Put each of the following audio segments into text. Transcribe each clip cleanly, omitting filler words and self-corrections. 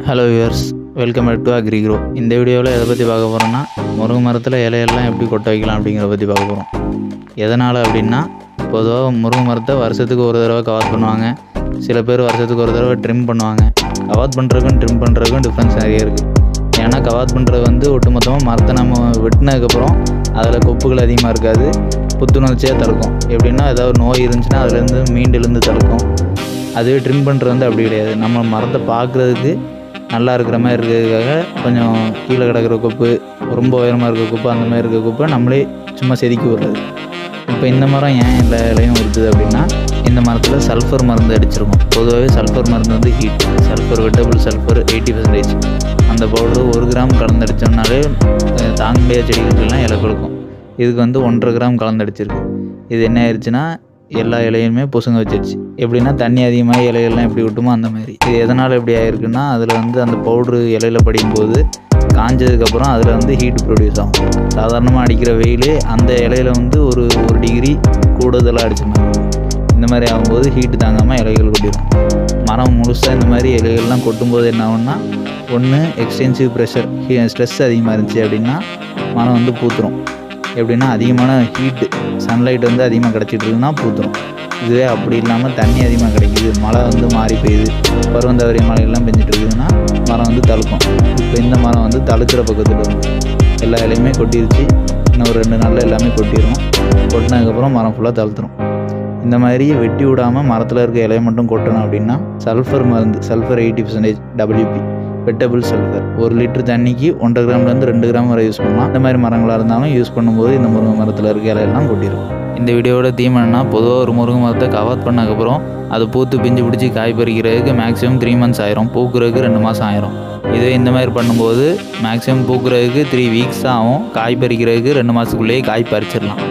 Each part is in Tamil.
Hello viewers, welcome back to அக்ரிக்ரோ. இந்த வீடியோவில் எதை பற்றி பார்க்க போகிறோன்னா, முருங்கை மரத்தில் இலையெல்லாம் எப்படி கொட்ட வைக்கலாம் அப்படிங்கிறத பற்றி பார்க்க போகிறோம். எதனால் அப்படின்னா, பொதுவாக முருங்கை மரத்தை வருஷத்துக்கு ஒரு தடவை கவாத் பண்ணுவாங்க. சில பேர் வருஷத்துக்கு ஒரு தடவை ட்ரிம் பண்ணுவாங்க. கவாத் பண்ணுறதுக்கும் ட்ரிம் பண்ணுறதுக்கும் டிஃப்ரென்ஸ் நிறைய இருக்குது. ஏன்னா கவாத் பண்ணுறது ஒட்டுமொத்தமாக மரத்தை நம்ம வெட்டினதுக்கப்புறம் அதில் கொப்புகள் அதிகமாக இருக்காது, புத்துணர்ச்சியாக தடுக்கும். எப்படின்னா ஏதாவது நோய் இருந்துச்சுன்னா அதுலேருந்து மீண்டு தடுக்கும். அதுவே ட்ரிம் பண்ணுறது அப்படி கிடையாது. நம்ம மரத்தை பார்க்குறதுக்கு நல்லா இருக்கிற மாதிரி இருக்கிறதுக்காக கொஞ்சம் கீழே கிடக்கிற கொப்பு, ரொம்ப உயரமாக இருக்கிற கொப்பு, அந்த மாதிரி இருக்கிற கொப்பை நம்மளே சும்மா செதுக்கி விடுறது. இப்போ இந்த மரம் ஏன் எல்லா இலையும் வருது அப்படின்னா, இந்த மரத்தில் சல்ஃபர் மருந்து அடிச்சிருக்கும். பொதுவாகவே சல்ஃபர் மருந்து ஹீட், சல்ஃபர் வெட்டபிள் சல்ஃபர் 80%. அந்த பவுடரு 1 கிராம் கலந்தடிச்சோம்னாலே தாங்க முடியாத செடிகளுக்கெல்லாம் இலை கொடுக்கும். இதுக்கு 1.5 கிராம் கலந்தடிச்சிருக்கு. இது என்ன ஆயிடுச்சுன்னா எல்லா இலையுமே பொசுங்க வச்சிருச்சு. எப்படின்னா தண்ணி அதிகமாக இலைகள்லாம் எப்படி விட்டுமோ அந்த மாதிரி. இது எதனால் எப்படி ஆகிருக்குன்னா, அதில் அந்த பவுட்ரு இலையில் படிக்கும்போது காஞ்சதுக்கப்புறம் அதில் ஹீட் ப்ரொடியூஸ் ஆகும். சாதாரணமாக அடிக்கிற வெயில் அந்த இலையில் ஒரு டிகிரி கூடுதலாக அடிச்ச மாதிரி. இந்த மாதிரி ஆகும்போது ஹீட்டு தாங்காமல் இலைகள் கொட்டிடும். மரம் முழுசாக இந்த மாதிரி இலைகள்லாம் கொட்டும்போது என்ன ஆகும்னா, ஒன்று எக்ஸ்டென்சிவ் ப்ரெஷர், ஸ்ட்ரெஸ் அதிகமாக இருந்துச்சு அப்படின்னா மரம் பூத்துரும். எப்படின்னா அதிகமான ஹீட்டு சன்லைட் அதிகமாக கிடச்சிட்டு இருக்குன்னா பூத்துரும். இதுவே அப்படி இல்லாமல் தண்ணி அதிகமாக கிடைக்குது, மழை மாறி பெய்யுது, பருவம் தவறிய மழையெல்லாம் பெஞ்சிட்டு இருக்குதுன்னா மரம் தழுக்கும். இப்போ இந்த மரம் தழுக்கிற பக்கத்தில் எல்லா இலையுமே கொட்டிருச்சு. இன்னும் ஒரு 2 நாளில் எல்லாமே கொட்டிடும். கொட்டினதுக்கப்புறம் மரம் ஃபுல்லாக தழுத்துரும். இந்த மாதிரி வெட்டி விடாமல் மரத்தில் இருக்க இலையை மட்டும் கொட்டணும் அப்படின்னா சல்ஃபர் மருந்து, sulphur 80% WP wettable sulphur 1 litre தண்ணிக்கு 1.5 கிராம்லேருந்து 2 கிராம் வரை யூஸ் பண்ணலாம். இந்த மாதிரி மரங்களாக இருந்தாலும் யூஸ் பண்ணும்போது இந்த முருங்கை மரத்தில் இருக்க இலையெல்லாம் கொட்டிடும். இந்த வீடியோவோட தீம் என்னன்னா, பொதுவாக ஒரு முருங்கை மரத்தை கவாத் பண்ணதுக்கப்புறம் அது பூத்து பிஞ்சு பிடிச்சி காய் பறிக்கிறதுக்கு மேக்ஸிமம் 3 months ஆயிரும், பூக்கிறதுக்கு 2 மாதம் ஆயிரும். இதுவே இந்த மாதிரி பண்ணும்போது மேக்ஸிமம் பூக்கிறதுக்கு 3 weeks தான் ஆகும், காய் பறிக்கிறதுக்கு 2 மாதத்துக்குள்ளேயே காய் பறிச்சிடலாம்.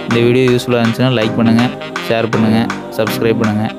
இந்த வீடியோ யூஸ்ஃபுல்லாக இருந்துச்சுன்னா லைக் பண்ணுங்கள், ஷேர் பண்ணுங்கள், சப்ஸ்கிரைப் பண்ணுங்கள்.